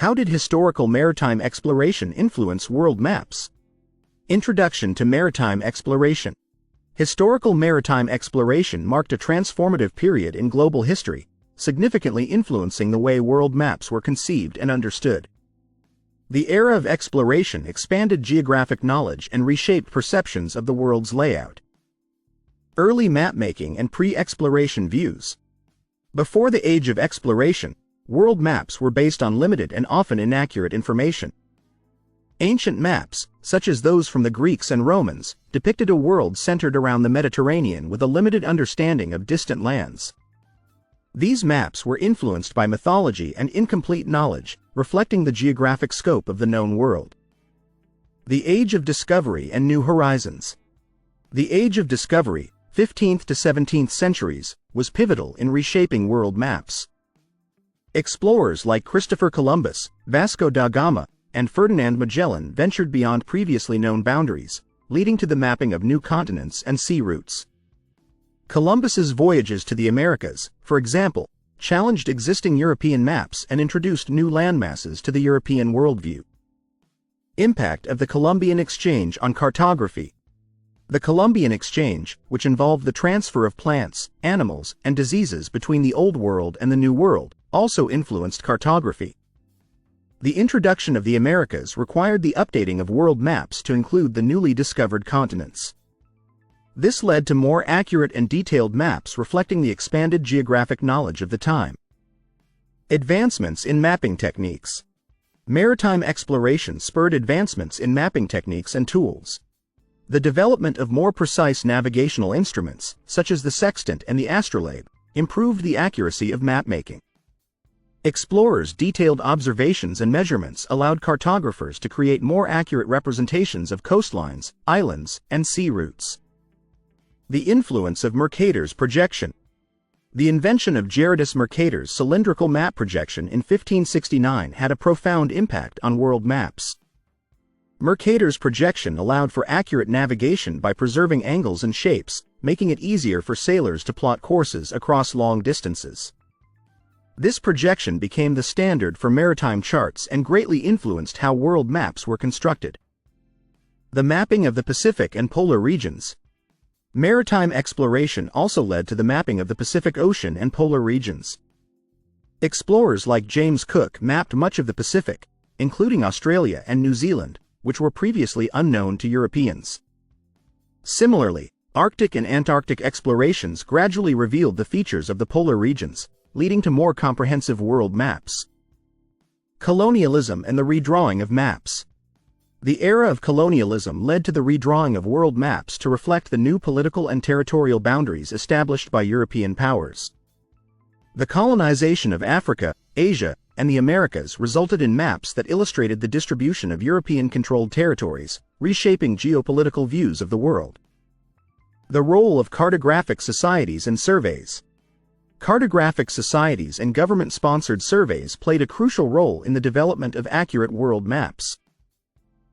How did historical maritime exploration influence world maps? Introduction to maritime exploration. Historical maritime exploration marked a transformative period in global history, significantly influencing the way world maps were conceived and understood. The era of exploration expanded geographic knowledge and reshaped perceptions of the world's layout. Early map-making and pre-exploration views. Before the age of exploration, world maps were based on limited and often inaccurate information. Ancient maps, such as those from the Greeks and Romans, depicted a world centered around the Mediterranean with a limited understanding of distant lands. These maps were influenced by mythology and incomplete knowledge, reflecting the geographic scope of the known world. The Age of Discovery and New Horizons. The Age of Discovery, 15th to 17th centuries, was pivotal in reshaping world maps. Explorers like Christopher Columbus, Vasco da Gama, and Ferdinand Magellan ventured beyond previously known boundaries, leading to the mapping of new continents and sea routes. Columbus's voyages to the Americas, for example, challenged existing European maps and introduced new landmasses to the European worldview. Impact of the Columbian Exchange on cartography. The Columbian Exchange, which involved the transfer of plants, animals, and diseases between the Old World and the New World, also influenced cartography. The introduction of the Americas required the updating of world maps to include the newly discovered continents. This led to more accurate and detailed maps reflecting the expanded geographic knowledge of the time. Advancements in mapping techniques. Maritime exploration spurred advancements in mapping techniques and tools. The development of more precise navigational instruments, such as the sextant and the astrolabe, improved the accuracy of map-making. Explorers' detailed observations and measurements allowed cartographers to create more accurate representations of coastlines, islands, and sea routes. The influence of Mercator's projection. The invention of Gerardus Mercator's cylindrical map projection in 1569 had a profound impact on world maps. Mercator's projection allowed for accurate navigation by preserving angles and shapes, making it easier for sailors to plot courses across long distances. This projection became the standard for maritime charts and greatly influenced how world maps were constructed. The mapping of the Pacific and polar regions. Maritime exploration also led to the mapping of the Pacific Ocean and polar regions. Explorers like James Cook mapped much of the Pacific, including Australia and New Zealand, which were previously unknown to Europeans. Similarly, Arctic and Antarctic explorations gradually revealed the features of the polar regions, leading to more comprehensive world maps. Colonialism and the redrawing of maps. The era of colonialism led to the redrawing of world maps to reflect the new political and territorial boundaries established by European powers. The colonization of Africa, Asia, and the Americas resulted in maps that illustrated the distribution of European-controlled territories, reshaping geopolitical views of the world. The role of cartographic societies and surveys. Cartographic societies and government-sponsored surveys played a crucial role in the development of accurate world maps.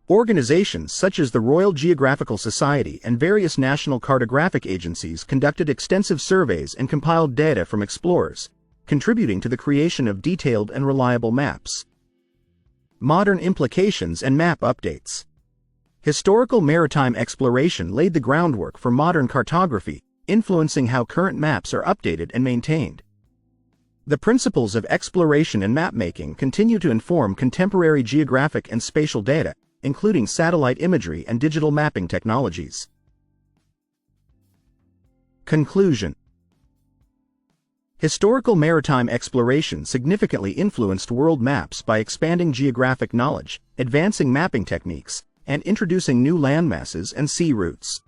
Organizations such as the Royal Geographical Society and various national cartographic agencies conducted extensive surveys and compiled data from explorers, contributing to the creation of detailed and reliable maps. Modern implications and map updates. Historical maritime exploration laid the groundwork for modern cartography, influencing how current maps are updated and maintained. The principles of exploration and mapmaking continue to inform contemporary geographic and spatial data, including satellite imagery and digital mapping technologies. Conclusion. Historical maritime exploration significantly influenced world maps by expanding geographic knowledge, advancing mapping techniques, and introducing new landmasses and sea routes.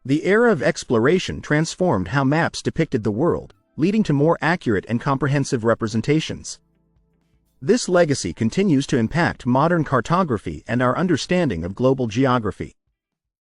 The era of exploration transformed how maps depicted the world, leading to more accurate and comprehensive representations. This legacy continues to impact modern cartography and our understanding of global geography.